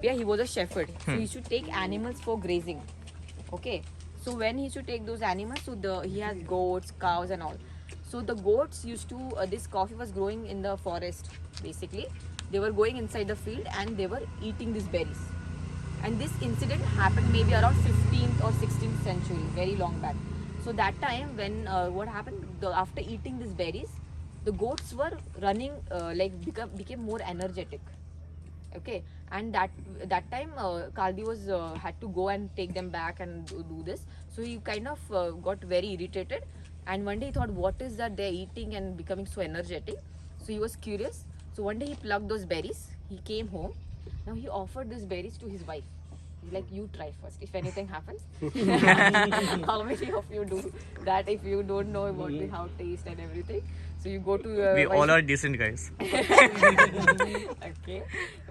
Yeah, he was a shepherd. So he should take animals for grazing. Okay. So when he should take those animals, so he has goats, cows, and all. So the goats used to this coffee was growing in the forest. Basically, they were going inside the field and they were eating these berries. And this incident happened maybe around 15th or 16th century, very long back. So that time when what happened after eating these berries, the goats were running became more energetic. Okay, and that time Kaldi was had to go and take them back and do this. So he kind of got very irritated, and one day he thought, what is that they're eating and becoming so energetic? So he was curious. So one day he plucked those berries. He came home. Now he offered these berries to his wife. He's like, you try first. If anything happens, how many of you do that? If you don't know about how taste and everything, so you go to your We wife. all are decent guys. Okay,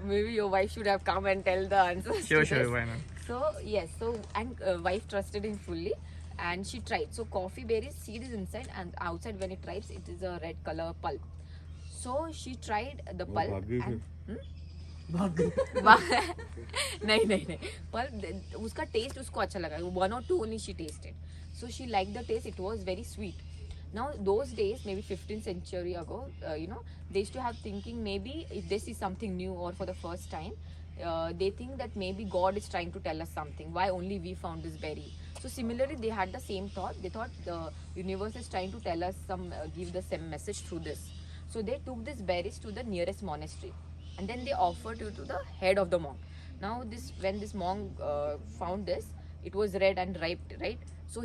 maybe your wife should have come and tell the answers. Sure, to sure, this. why not? So yes, so and wife trusted him fully, and she tried. So coffee berries seed is inside, and outside when it ripes, it is a red color pulp. So she tried the pulp and. नहीं नहीं नहीं पर उसका test उसको अच्छा लगा 1 or 2 only she tasted, so she liked the taste. It was very sweet. Now those days, maybe 15th century ago, they used to have thinking, maybe if they see something new or for the first time, they think that maybe God is trying to tell us something. Why only we found this berry? So similarly, they had the same thought. They thought the universe is trying to tell us give the same message through this. So they took these berries to the nearest monastery, and then they offered it to the head of the monk. Now when this monk found this, it was red and ripe, right? So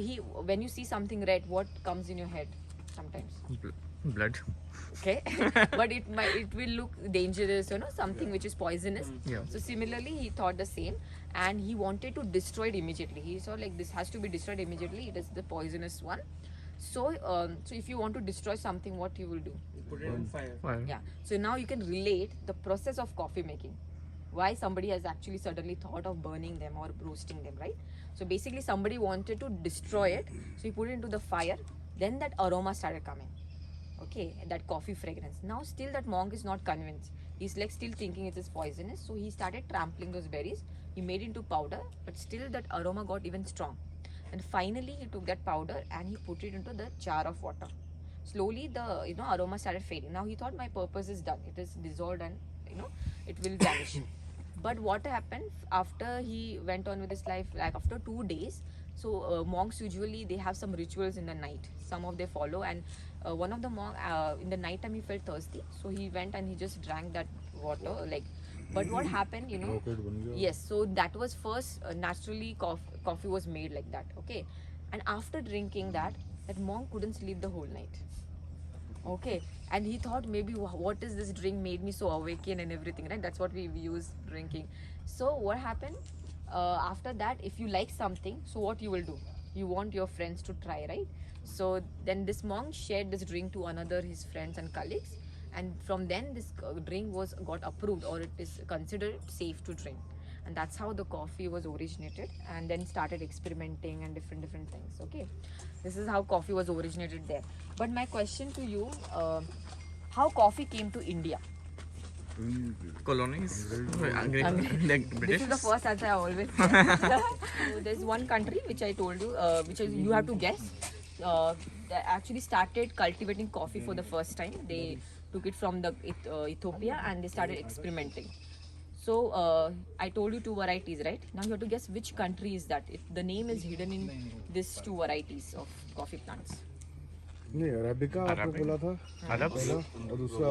when you see something red, what comes in your head sometimes? Blood. Okay. But it will look dangerous, something which is poisonous. Yeah. So similarly, he thought the same, and he wanted to destroy it immediately. He saw like this has to be destroyed immediately. It is the poisonous one. So if you want to destroy something, what you will do? Put it on fire. Fire. Yeah. So now you can relate the process of coffee making. Why somebody has actually suddenly thought of burning them or roasting them, right? So basically somebody wanted to destroy it. So he put it into the fire. Then that aroma started coming. Okay, that coffee fragrance. Now still that monk is not convinced. He's like still thinking it is poisonous. So he started trampling those berries. He made it into powder, but still that aroma got even strong. And finally he took that powder and he put it into the jar of water. Slowly the aroma started fading. Now he thought my purpose is done. It is dissolved and it will vanish. But what happened after he went on with his life, like after 2 days? So monks usually they have some rituals in the night. Some of they follow, and one of the monk in the night time he felt thirsty, so he went and he just drank that water. But what happened, Yes, so that was first naturally coffee was made like that. Okay, and after drinking that monk couldn't sleep the whole night. Okay, and he thought maybe what is this drink made me so awakened and everything, right? That's what we use drinking. So what happened after that? If you like something, so what you will do? You want your friends to try, right? So then this monk shared this drink to another his friends and colleagues, and from then this drink got approved, or it is considered safe to drink. And that's how the coffee was originated, and then started experimenting and different things. Okay, this is how coffee was originated there. But my question to you, how coffee came to India? Colonies. This British. is the first answer I always get. So there's one country which I told you, which is, you have to guess. They actually started cultivating coffee for the first time. They took it from the Ethiopia and they started experimenting. So I told you 2 varieties, right? Now you have to guess which country is that. The name is hidden in these 2 varieties of coffee plants. नहीं arabica आपने बोला था Arab. पहला और दूसरा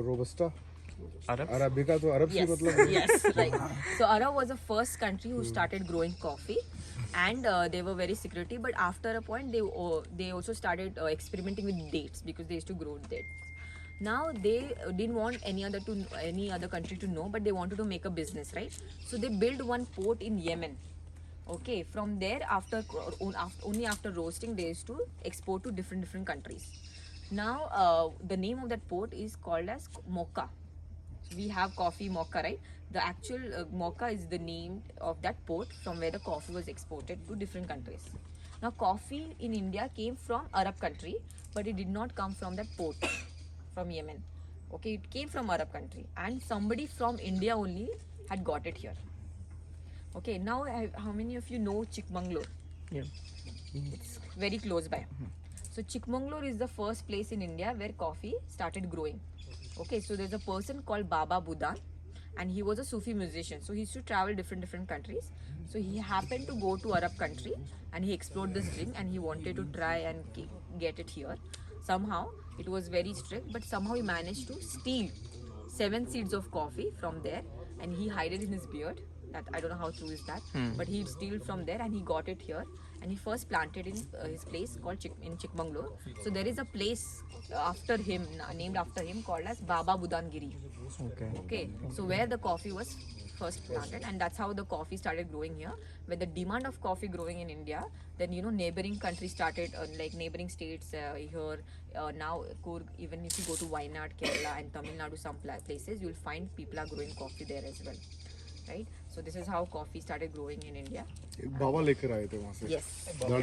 robusta Arab. Arabica तो अरब से Yes, मतलब yes. Like, so Arab was the first country who started growing coffee, and they were very secretive. But after a point, they also started experimenting with dates, because they used to grow dates. Now they didn't want any other country to know, but they wanted to make a business, right? So they built one port in Yemen. Okay, from there only after roasting they used to export to different countries. Now the name of that port is called as Mocha. We have coffee Mocha, right? The actual Mocha is the name of that port from where the coffee was exported to different countries. Now coffee in India came from Arab country, but it did not come from that port from Yemen. Okay, it came from Arab country, and somebody from India only had got it here. Okay, now how many of you know Chikmagalur? Yeah. It's very close by. So Chikmagalur is the first place in India where coffee started growing. Okay, so there's a person called Baba Budan, and he was a Sufi musician. So he used to travel different countries. So he happened to go to Arab country, and he explored this drink, and he wanted to try and get it here. Somehow it was very strict, but somehow he managed to steal 7 seeds of coffee from there, and he hid it in his beard. That I don't know how true is that, but he'd steal from there and he got it here, and he first planted in his place called in Chikmagalur. So there is a place after him, named after him, called as Baba Budangiri. Okay. Okay, so where the coffee was first planted, and that's how the coffee started growing here. When the demand of coffee growing in India, then neighboring countries started, like neighboring states here. Now, even if you go to Wayanad, Kerala, and Tamil Nadu, some places, you'll find people are growing coffee there as well, right? So this is how coffee started growing in India. एक बाबा लेकर आए थे वहाँ से Yes. गाड़ी